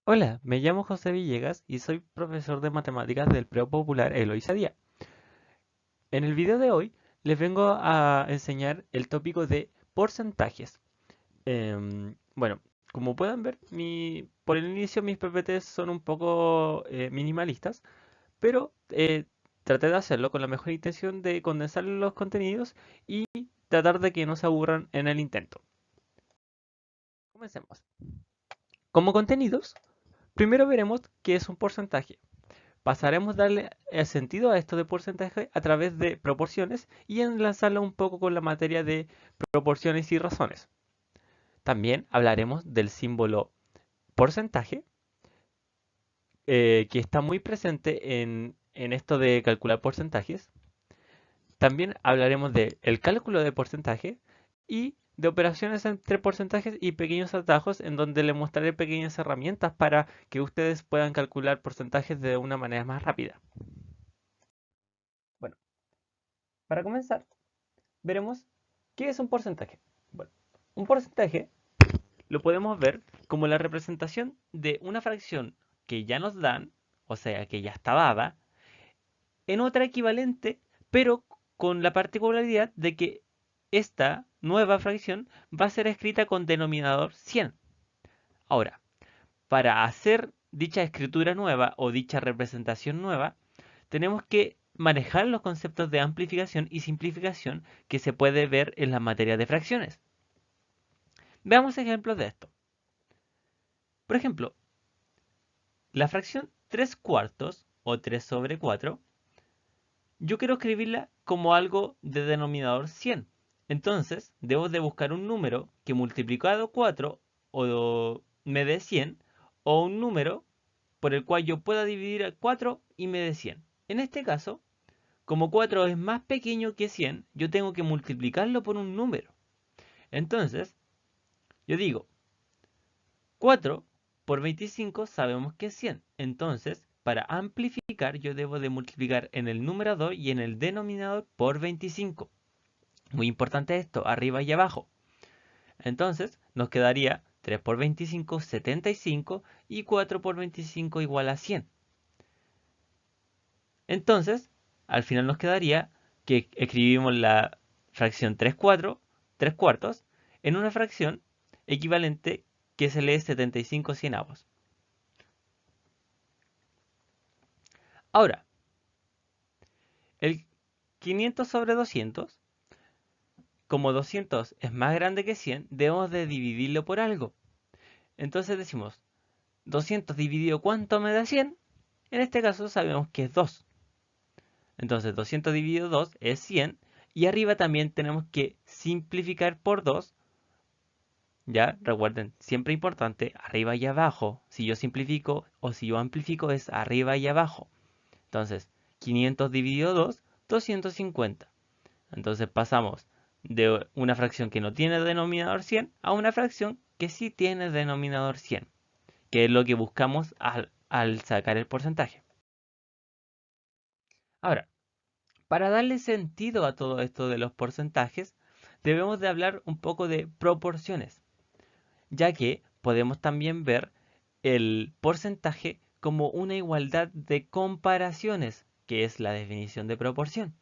Hola, me llamo José Villegas y soy profesor de matemáticas del Preo Popular Eloísa Díaz. En el video de hoy les vengo a enseñar el tópico de porcentajes. Bueno, como pueden ver, por el inicio mis PPTs son un poco minimalistas, pero traté de hacerlo con la mejor intención de condensar los contenidos y tratar de que no se aburran en el intento. Comencemos. Como contenidos, primero veremos qué es un porcentaje. Pasaremos a darle sentido a esto de porcentaje a través de proporciones y enlazarlo un poco con la materia de proporciones y razones. También hablaremos del símbolo porcentaje, que está muy presente en esto de calcular porcentajes. También hablaremos del cálculo de porcentaje y de operaciones entre porcentajes y pequeños atajos en donde les mostraré pequeñas herramientas para que ustedes puedan calcular porcentajes de una manera más rápida. Bueno, para comenzar, veremos qué es un porcentaje. Bueno, un porcentaje lo podemos ver como la representación de una fracción que ya nos dan, o sea, que ya está dada, en otra equivalente, pero con la particularidad de que esta nueva fracción va a ser escrita con denominador 100. Ahora, para hacer dicha escritura nueva o dicha representación nueva, tenemos que manejar los conceptos de amplificación y simplificación que se puede ver en la materia de fracciones. Veamos ejemplos de esto. Por ejemplo, la fracción 3 cuartos o 3 sobre 4, yo quiero escribirla como algo de denominador 100. Entonces, debo de buscar un número que multiplicado 4 o me dé 100, o un número por el cual yo pueda dividir a 4 y me dé 100. En este caso, como 4 es más pequeño que 100, yo tengo que multiplicarlo por un número. Entonces, yo digo, 4 por 25 sabemos que es 100. Entonces, para amplificar, yo debo de multiplicar en el numerador y en el denominador por 25. Muy importante esto, arriba y abajo. Entonces, nos quedaría 3 por 25, 75, y 4 por 25 igual a 100. Entonces, al final nos quedaría que escribimos la fracción 3 cuartos en una fracción equivalente que se lee 75 cienavos. Ahora, el 500 sobre 200, como 200 es más grande que 100, debemos de dividirlo por algo. Entonces decimos, 200 dividido ¿cuánto me da 100? En este caso sabemos que es 2. Entonces 200 dividido 2 es 100. Y arriba también tenemos que simplificar por 2. Ya, recuerden, siempre importante, arriba y abajo. Si yo simplifico o si yo amplifico es arriba y abajo. Entonces, 500 dividido 2, 250. Entonces pasamos de una fracción que no tiene denominador 100 a una fracción que sí tiene denominador 100, que es lo que buscamos al sacar el porcentaje. Ahora, para darle sentido a todo esto de los porcentajes, debemos de hablar un poco de proporciones, ya que podemos también ver el porcentaje como una igualdad de comparaciones, que es la definición de proporción.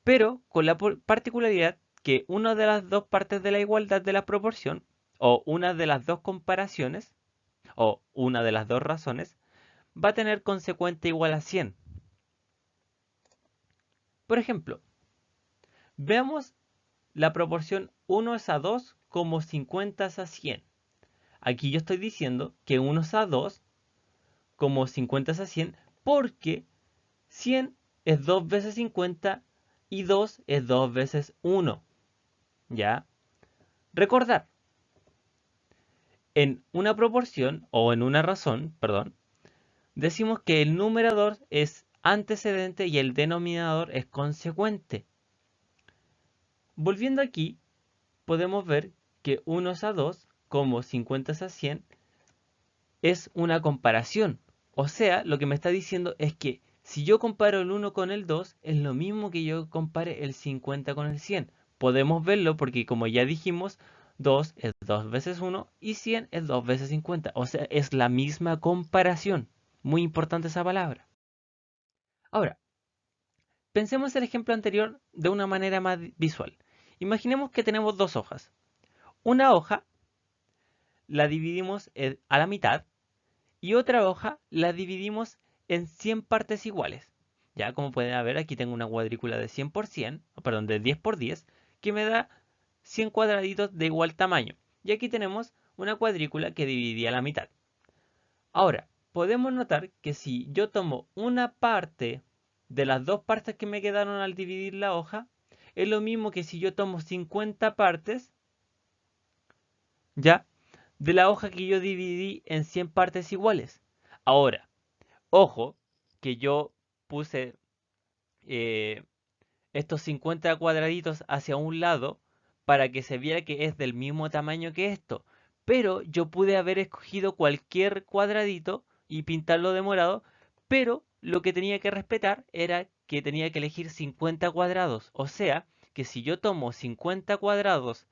Pero con la particularidad que una de las dos partes de la igualdad de la proporción, o una de las dos comparaciones, o una de las dos razones, va a tener consecuente igual a 100. Por ejemplo, veamos la proporción 1 es a 2 como 50 es a 100. Aquí yo estoy diciendo que 1 es a 2 como 50 es a 100 porque 100 es 2 veces 50 y 2 es 2 veces 1. ¿Ya? Recordar, en una proporción o en una razón, perdón, decimos que el numerador es antecedente y el denominador es consecuente. Volviendo aquí, podemos ver que 1 es a 2 como 50 es a 100 es una comparación. O sea, lo que me está diciendo es que si yo comparo el 1 con el 2, es lo mismo que yo compare el 50 con el 100. Podemos verlo porque, como ya dijimos, 2 es 2 veces 1 y 100 es 2 veces 50. O sea, es la misma comparación. Muy importante esa palabra. Ahora, pensemos el ejemplo anterior de una manera más visual. Imaginemos que tenemos dos hojas. Una hoja la dividimos a la mitad y otra hoja la dividimos en 100 partes iguales. Ya como pueden ver, aquí tengo una cuadrícula de 100 por 100, perdón, de 10 por 10, que me da 100 cuadraditos de igual tamaño. Y aquí tenemos una cuadrícula que dividí a la mitad. Ahora, podemos notar que si yo tomo una parte de las dos partes que me quedaron al dividir la hoja, es lo mismo que si yo tomo 50 partes, ¿ya? De la hoja que yo dividí en 100 partes iguales. Ahora, ojo, que yo puse eh, estos 50 cuadraditos hacia un lado para que se viera que es del mismo tamaño que esto. Pero yo pude haber escogido cualquier cuadradito y pintarlo de morado, pero lo que tenía que respetar era que tenía que elegir 50 cuadrados. O sea, que si yo tomo 50 cuadrados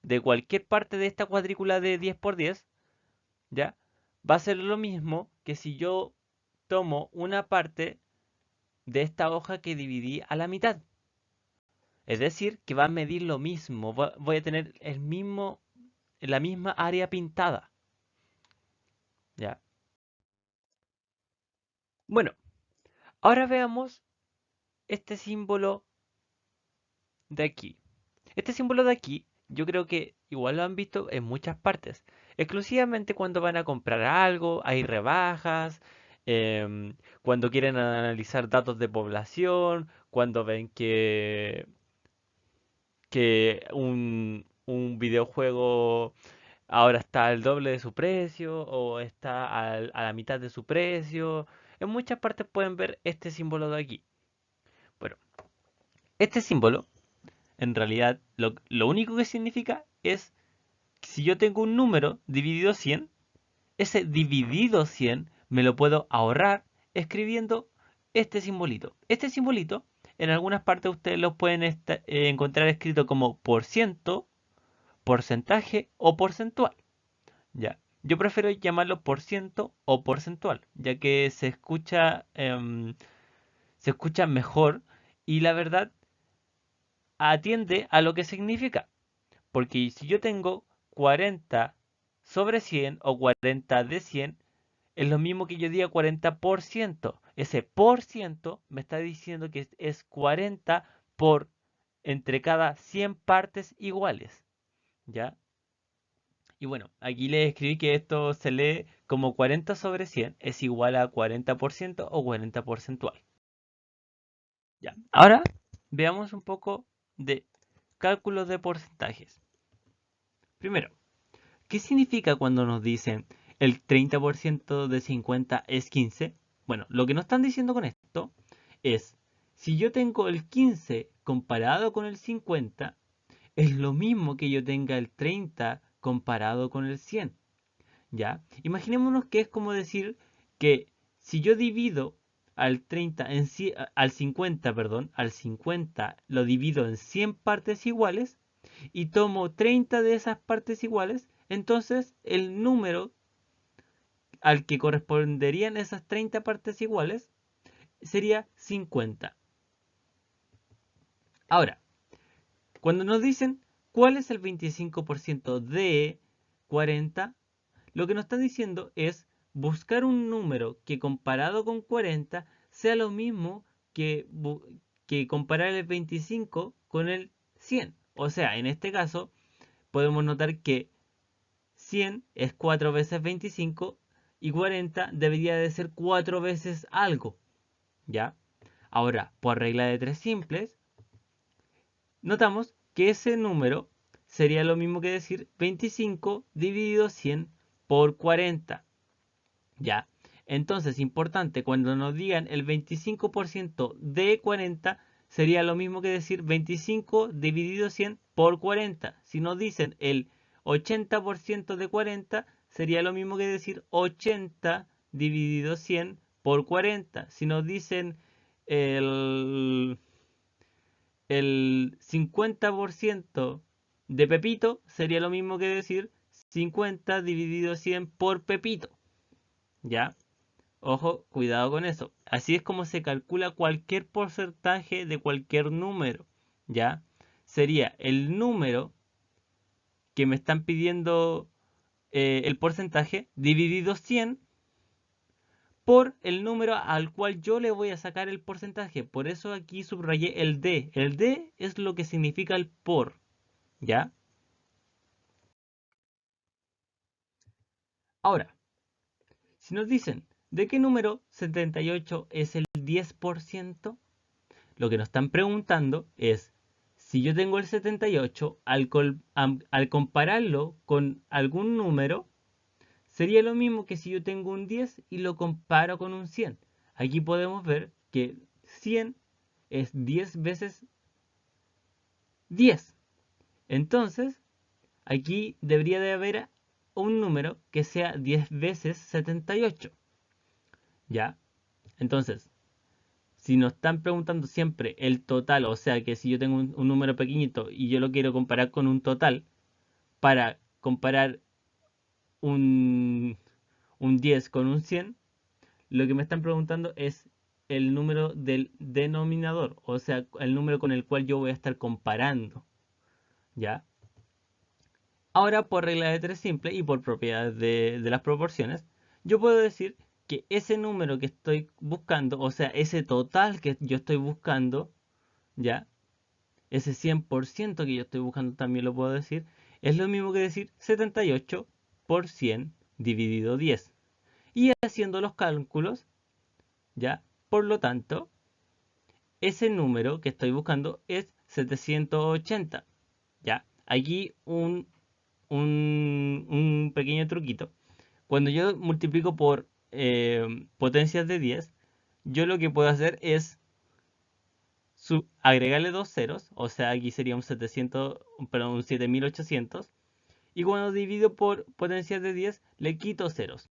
de cualquier parte de esta cuadrícula de 10 por 10, ¿ya? Va a ser lo mismo que si yo tomo una parte de esta hoja que dividí a la mitad. Es decir, que va a medir lo mismo. Voy a tener la misma área pintada. ¿Ya? Bueno, ahora veamos este símbolo de aquí. Este símbolo de aquí, yo creo que igual lo han visto en muchas partes. Exclusivamente cuando van a comprar algo, hay rebajas, cuando quieren analizar datos de población, cuando ven que un videojuego ahora está al doble de su precio o está a la mitad de su precio. En muchas partes pueden ver este símbolo de aquí. Bueno, este símbolo, en realidad, lo único que significa es que si yo tengo un número dividido 100, ese dividido 100 me lo puedo ahorrar escribiendo este simbolito. Este simbolito, en algunas partes ustedes lo pueden encontrar escrito como por ciento, porcentaje o porcentual. Ya. Yo prefiero llamarlo por ciento o porcentual, ya que se escucha mejor y la verdad atiende a lo que significa. Porque si yo tengo 40 sobre 100 o 40 de 100, es lo mismo que yo diga 40%. Ese por ciento me está diciendo que es 40 por entre cada 100 partes iguales. ¿Ya? Y bueno, aquí les escribí que esto se lee como 40 sobre 100 es igual a 40% o 40 porcentual. Ya. Ahora veamos un poco de cálculos de porcentajes. Primero, ¿qué significa cuando nos dicen el 30% de 50 es 15? Bueno, lo que nos están diciendo con esto es, si yo tengo el 15 comparado con el 50, es lo mismo que yo tenga el 30 comparado con el 100. ¿Ya? Imaginémonos que es como decir que si yo divido al 30 al 50, perdón, al 50 lo divido en 100 partes iguales y tomo 30 de esas partes iguales, entonces el número al que corresponderían esas 30 partes iguales sería 50. Ahora, cuando nos dicen cuál es el 25% de 40, lo que nos está diciendo es buscar un número que comparado con 40 sea lo mismo que comparar el 25 con el 100. O sea, en este caso podemos notar que 100 es 4 veces 25 y 40 debería de ser 4 veces algo. ¿Ya? Ahora, por regla de tres simples, notamos que ese número sería lo mismo que decir 25 dividido 100 por 40. ¿Ya? Entonces, importante, cuando nos digan el 25% de 40, sería lo mismo que decir 25 dividido 100 por 40. Si nos dicen el 80% de 40, sería lo mismo que decir 80 dividido 100 por 40. Si nos dicen el, el 50% de Pepito sería lo mismo que decir 50 dividido 100 por Pepito. ¿Ya? Ojo, cuidado con eso. Así es como se calcula cualquier porcentaje de cualquier número. ¿Ya? Sería el número que me están pidiendo el porcentaje dividido 100 por el número al cual yo le voy a sacar el porcentaje. Por eso aquí subrayé el D. El D es lo que significa el por. ¿Ya? Ahora, si nos dicen, ¿de qué número 78 es el 10%? Lo que nos están preguntando es, si yo tengo el 78, al compararlo con algún número, sería lo mismo que si yo tengo un 10 y lo comparo con un 100. Aquí podemos ver que 100 es 10 veces 10. Entonces, aquí debería de haber un número que sea 10 veces 78. ¿Ya? Entonces, si nos están preguntando siempre el total, o sea que si yo tengo un número pequeñito y yo lo quiero comparar con un total, para comparar un, un 10 con un 100, lo que me están preguntando es el número del denominador, o sea, el número con el cual yo voy a estar comparando. ¿Ya? Ahora, por regla de tres simple y por propiedades de las proporciones, yo puedo decir que ese número que estoy buscando, o sea, ese total que yo estoy buscando, ¿ya? Ese 100% que yo estoy buscando también lo puedo decir, es lo mismo que decir 78 por 100 dividido 10. Y haciendo los cálculos, ¿ya? Por lo tanto, ese número que estoy buscando es 780, ¿ya? Aquí un pequeño truquito. Cuando yo multiplico por potencias de 10, yo lo que puedo hacer es agregarle dos ceros, o sea, aquí sería un 700, perdón, un 7800, y cuando divido por potencias de 10, le quito ceros.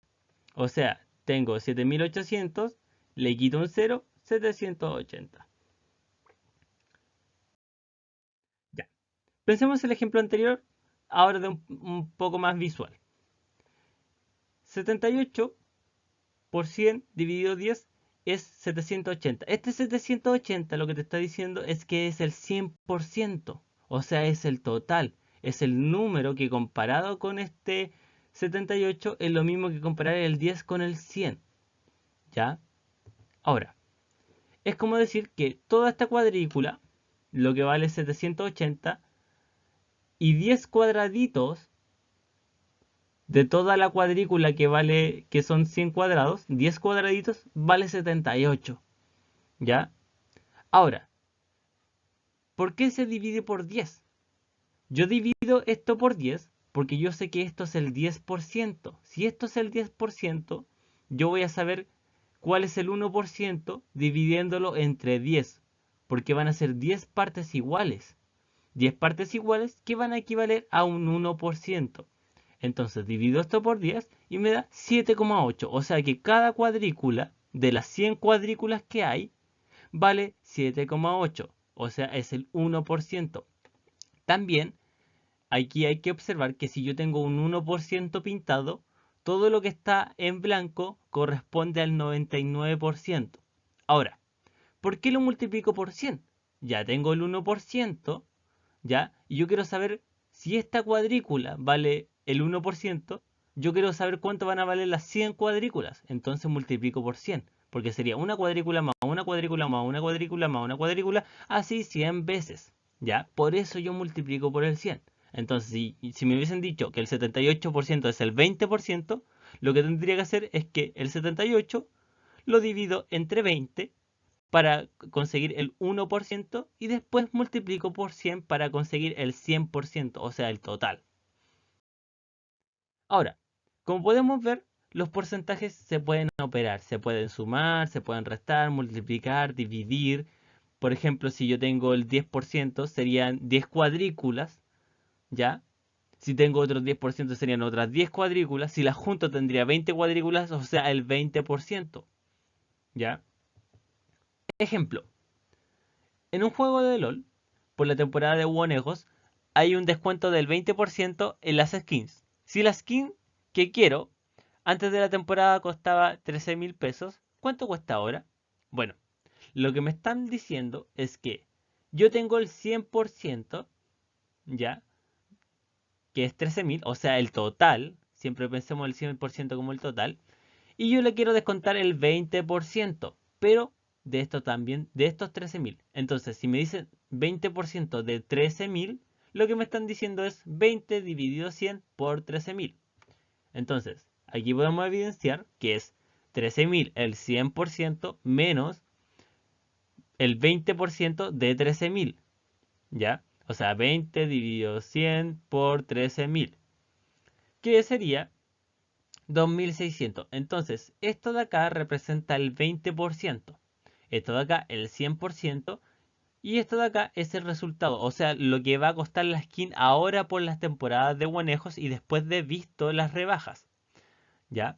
O sea, tengo 7800, le quito un cero, 780. Ya. Pensemos el ejemplo anterior, ahora de un poco más visual. 78 por 100 dividido 10 es 780. Este 780 lo que te está diciendo es que es el 100%, o sea, es el total, es el número que comparado con este 78 es lo mismo que comparar el 10 con el 100. ¿Ya? Ahora, es como decir que toda esta cuadrícula, lo que vale 780, y 10 cuadraditos de toda la cuadrícula que son 100 cuadrados, 10 cuadraditos vale 78. ¿Ya? Ahora, ¿por qué se divide por 10? Yo divido esto por 10 porque yo sé que esto es el 10%. Si esto es el 10%, yo voy a saber cuál es el 1% dividiéndolo entre 10, porque van a ser 10 partes iguales. 10 partes iguales que van a equivaler a un 1%. Entonces divido esto por 10 y me da 7,8. O sea que cada cuadrícula de las 100 cuadrículas que hay vale 7,8. O sea, es el 1%. También aquí hay que observar que si yo tengo un 1% pintado, todo lo que está en blanco corresponde al 99%. Ahora, ¿por qué lo multiplico por 100? Ya tengo el 1%, ¿ya? Y yo quiero saber si esta cuadrícula vale el 1%, yo quiero saber cuánto van a valer las 100 cuadrículas. Entonces multiplico por 100, porque sería una cuadrícula más una cuadrícula más una cuadrícula más una cuadrícula, así 100 veces, ¿ya? Por eso yo multiplico por el 100. Entonces, si me hubiesen dicho que el 78% es el 20%, lo que tendría que hacer es que el 78 lo divido entre 20 para conseguir el 1% y después multiplico por 100 para conseguir el 100%, o sea, el total. Ahora, como podemos ver, los porcentajes se pueden operar, se pueden sumar, se pueden restar, multiplicar, dividir. Por ejemplo, si yo tengo el 10%, serían 10 cuadrículas, ¿ya? Si tengo otros 10% serían otras 10 cuadrículas. Si las junto tendría 20 cuadrículas, o sea, el 20%, ¿ya? Ejemplo, en un juego de LOL, por la temporada de Wonegos, hay un descuento del 20% en las skins. Si la skin que quiero antes de la temporada costaba 13.000 pesos, ¿cuánto cuesta ahora? Bueno, lo que me están diciendo es que yo tengo el 100%, ¿ya? Que es 13.000, o sea, el total. Siempre pensemos el 100% como el total. Y yo le quiero descontar el 20%, pero de esto también, de estos 13.000. Entonces, si me dicen 20% de 13.000, lo que me están diciendo es 20 dividido 100 por 13.000. Entonces, aquí podemos evidenciar que es 13.000 el 100% menos el 20% de 13.000. ¿Ya? O sea, 20 dividido 100 por 13.000. Que sería 2.600. Entonces, esto de acá representa el 20%. Esto de acá el 100%. Y esto de acá es el resultado. O sea, lo que va a costar la skin ahora por las temporadas de guanejos y después de visto las rebajas. ¿Ya?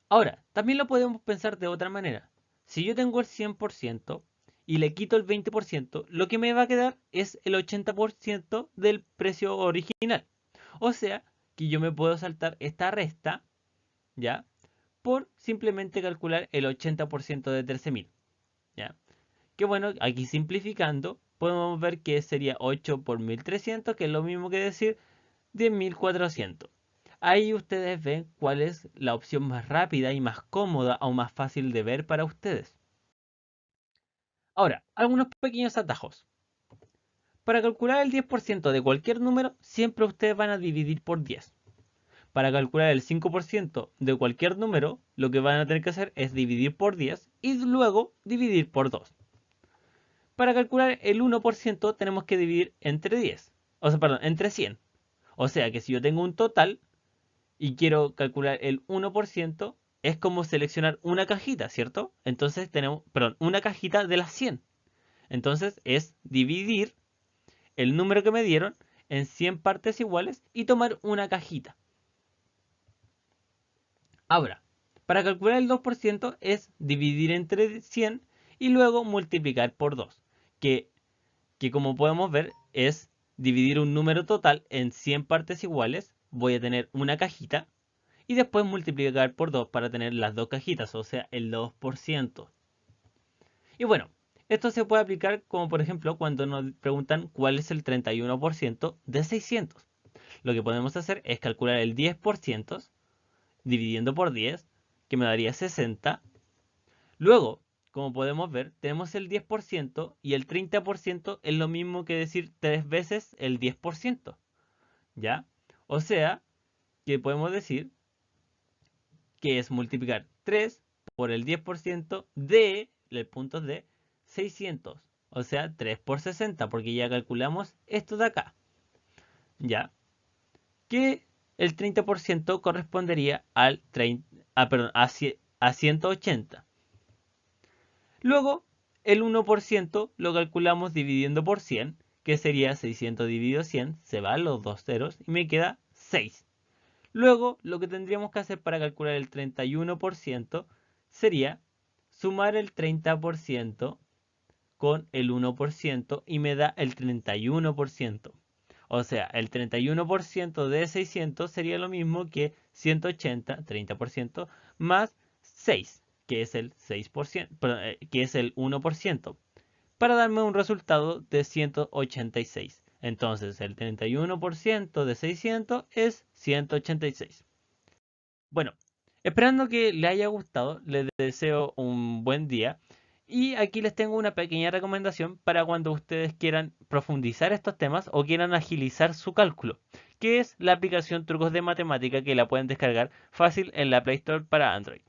Ahora, también lo podemos pensar de otra manera. Si yo tengo el 100% y le quito el 20%, lo que me va a quedar es el 80% del precio original. O sea, que yo me puedo saltar esta resta, ¿ya? Por simplemente calcular el 80% de 13.000, ¿ya? Que bueno, aquí simplificando, podemos ver que sería 8 por 1.300, que es lo mismo que decir 10.400. Ahí ustedes ven cuál es la opción más rápida y más cómoda o más fácil de ver para ustedes. Ahora, algunos pequeños atajos. Para calcular el 10% de cualquier número, siempre ustedes van a dividir por 10. Para calcular el 5% de cualquier número, lo que van a tener que hacer es dividir por 10 y luego dividir por 2. Para calcular el 1% tenemos que dividir entre 10. O sea, perdón, entre 100. O sea que si yo tengo un total y quiero calcular el 1%, es como seleccionar una cajita, ¿cierto? Entonces tenemos, perdón, una cajita de las 100. Entonces es dividir el número que me dieron en 100 partes iguales y tomar una cajita. Ahora, para calcular el 2% es dividir entre 100 y luego multiplicar por 2, que, que como podemos ver es dividir un número total en 100 partes iguales, voy a tener una cajita, y después multiplicar por 2 para tener las dos cajitas, o sea, el 2%. Y bueno, esto se puede aplicar como por ejemplo cuando nos preguntan cuál es el 31% de 600. Lo que podemos hacer es calcular el 10% dividiendo por 10, que me daría 60. Luego, como podemos ver, tenemos el 10% y el 30% es lo mismo que decir 3 veces el 10%. ¿Ya? O sea, que podemos decir que es multiplicar 3 por el 10% de el punto de 600. O sea, 3 por 60, porque ya calculamos esto de acá. ¿Ya? Que el 30% correspondería al 30, perdón, a 180. Luego, el 1% lo calculamos dividiendo por 100, que sería 600 dividido 100, se van los dos ceros y me queda 6. Luego, lo que tendríamos que hacer para calcular el 31% sería sumar el 30% con el 1% y me da el 31%. O sea, el 31% de 600 sería lo mismo que 180, 30%, más 6, que es el 6%, que es el 1%, para darme un resultado de 186. Entonces el 31% de 600 es 186. Bueno, esperando que les haya gustado, les deseo un buen día. Y aquí les tengo una pequeña recomendación para cuando ustedes quieran profundizar estos temas o quieran agilizar su cálculo, que es la aplicación Trucos de Matemática, que la pueden descargar fácil en la Play Store para Android.